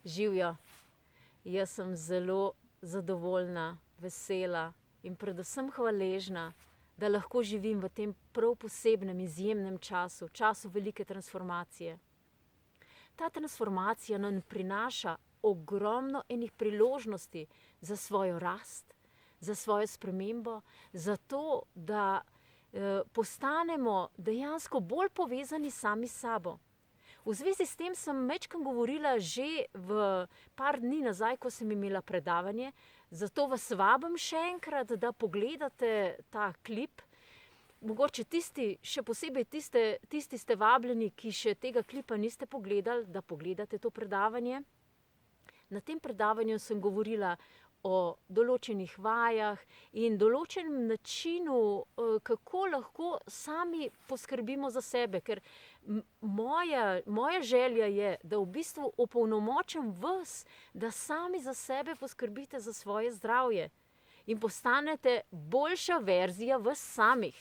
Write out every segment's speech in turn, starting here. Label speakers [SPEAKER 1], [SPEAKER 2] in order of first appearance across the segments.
[SPEAKER 1] Živjo. Jaz sem zelo zadovoljna, vesela in predvsem hvaležna, da lahko živim v tem prav posebnem, izjemnem času, času velike transformacije. Ta transformacija nam prinaša ogromno enih priložnosti za svojo rast, za svojo spremembo, za to, da postanemo dejansko bolj povezani sami s sabo. V zvezi s tem sem majčkeno govorila že v par dni nazaj, ko sem imela predavanje, zato vas vabim še enkrat, da pogledate ta klip. Mogoče tisti, še posebej tisti ste vabljeni, ki še tega klipa niste pogledali, da pogledate to predavanje. Na tem predavanju sem govorila o določenih vajah in določenem načinu, kako lahko sami poskrbimo za sebe, ker moja želja je, da v bistvu opolnomočim vas, da sami za sebe poskrbite za svoje zdravje in postanete boljša verzija vas samih.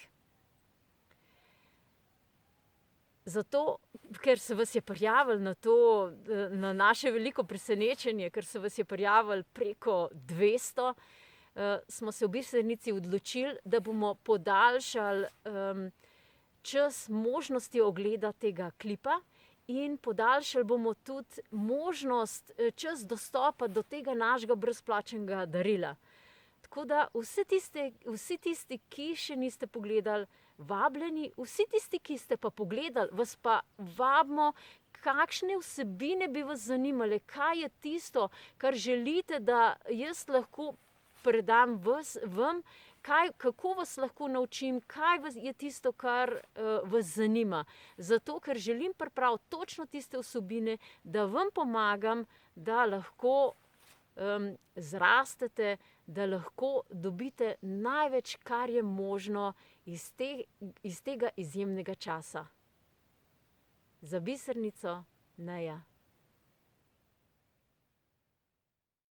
[SPEAKER 1] Zato, ker se vas je prijavilo na to, na naše veliko presenečenje, ker se vas je prijavilo preko 200, smo se v Bisernici odločili, da bomo podaljšali čas možnosti ogleda tega klipa in podaljšali bomo tudi možnost, čas dostopa do tega našega brezplačnega darila. Tako da vsi tisti, ki še niste pogledali, vabljeni, vsi tisti, ki ste pa pogledali, vas pa vabimo, kakšne vsebine bi vas zanimale, kaj je tisto, kar želite, da jaz lahko predam vam, kako vas lahko naučim, kaj je tisto, kar vas zanima. Zato, ker želim pripraviti točno tiste vsebine, da vam pomagam, da lahko zrastete, da lahko dobite največ, kar je možno iz tega izjemnega časa. Za Bisernico, Neja.